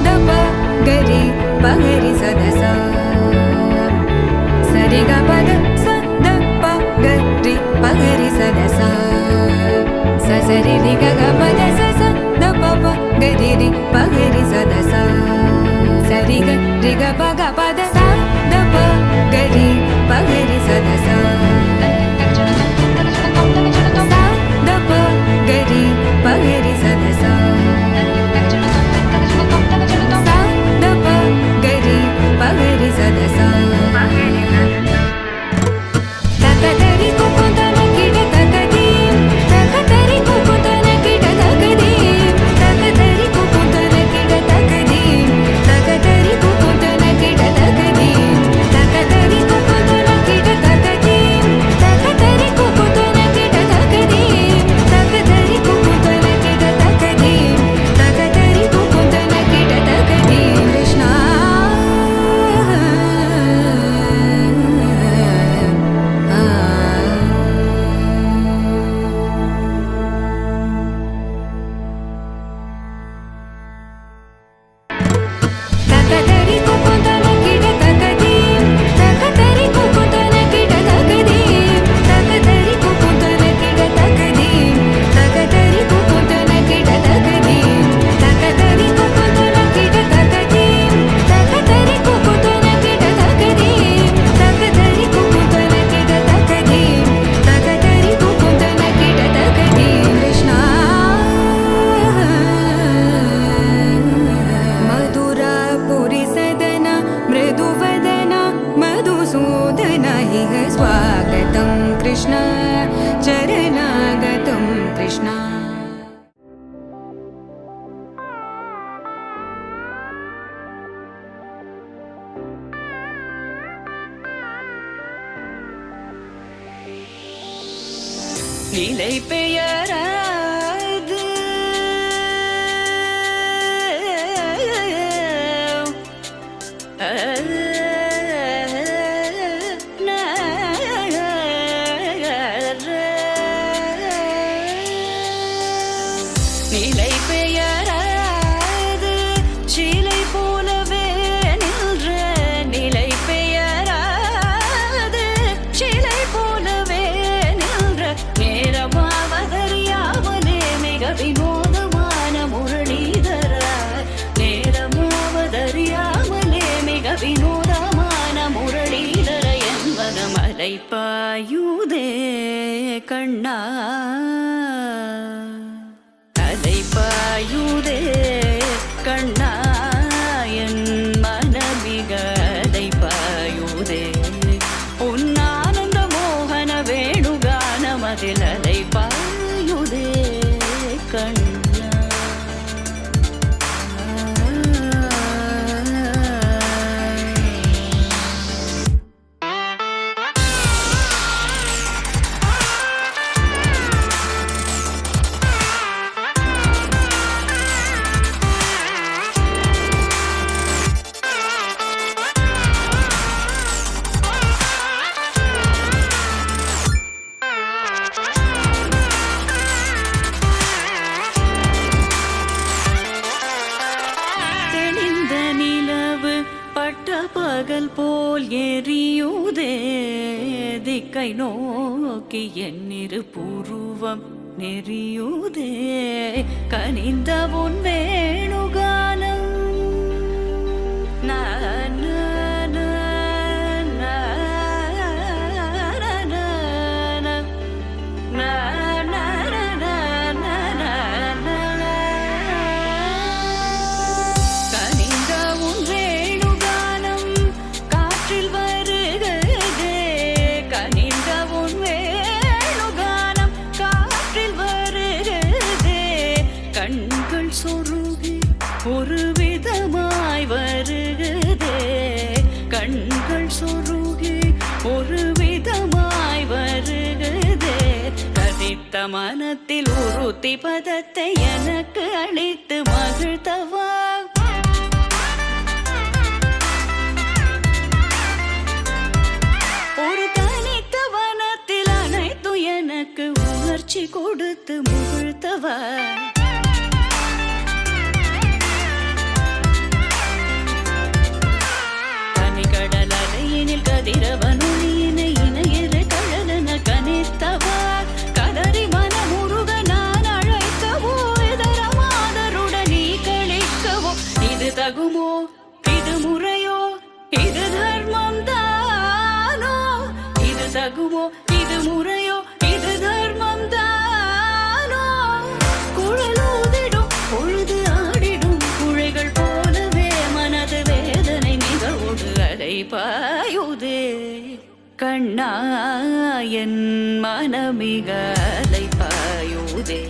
दप गरि पगरि सदसा सरि ग पद स द प गरि पगरि सदसा स सरि रि ग ग पद स स द प प गरि रि पगरि सदसा सरि ग रि ग प ग पद स द प गरि पगरि सदसा स द प गरि पगरि सदसा स द प गरि पगरि सदसा तकदरि कुकुतन किड तकदीं तकदरि कुकुतन किड तकदीं तकदरि कुकुतन किड तकदीं तकदरि कुकुतन किड तकदीं तकदरि कुकुतन किड तकदीं तकदरि कुकुतन किड तकदीं तकदरि कुकुतन किड तकदीं तकदरि कुकुतन किड तकदीं कृष्ण तकदरि कुकुतन किड तकदीं तकदरि कुकुतन किड तकदीं तकदरि कुकुतन किड तकदीं तकदरि कुकुतन किड तकदीं तकदरि कुकुतन किड तकदीं तकदरि कुकुतन किड तकदीं तकदरि कुकुतन किड तकदीं तकदरि कुकुतन किड तकदीं कृष्ण मधुरापुरि सदना मृदुवदना मधुसूदना इह स्वागतं कृष्ण चरणागतं कृष्ण நிலை பெயராது நிலை பெயராது சிலை போலவே நின்ற நிலை பெயராது சிலை போலவே நின்ற நேரமாவதறியாமலே மிக வினோதமான முரளிதர நேரமாவதறியாமலே மிக வினோதமான முரளிதர என்பது மலை பாயுதே கண்ணா அலை பாயுதே
கண்ணா. தெளிந்த நிலவு பட்ட பகல் போல் எரியுதே, திக்கை நோக்கி என்னிரு புருவம் நெறியுதே, கனிந்த உன் வேணுகானம் கனிந்த உன் வேணுகானம் காற்றில் வருகிறதே, கனிந்த உன் வேணுகானம் காற்றில் வருகிறதே, கண்கள் சொருகி ஒரு விதமாய் வருகிறதே, கண்கள் சொருகி ஒரு விதமாய் வருகிறதே, கதித்த மனத்தில் உறுத்தி பதத்தை எனக்கு அளித்து மகிழ்த்தவா. ஒரு தனித்த வனத்தில் அனைத்து எனக்கு உணர்ச்சி கொடுத்து முகிழ்த்தவா. கடல் அலையினில் கதிரவனொளியினை இணையிரு கடலென கனித்தவா. கதறி மனமுருக நான் அழைக்கவோ, இதர மாதருடன் நீ கழிக்கவோ, இது தகுமோ இது முறையோ இது தர்மம் தானோ, இது தகுமோ இது முறையோ இது தர்மம் தானோ. குழலூதிடும் பொழுது ஆடிடும் குழைகள் போலவே மனது வேதனை நிகழ்வோடு அலைபாயுதே, கண்ணா என் மனமிக அலைபாயுதே.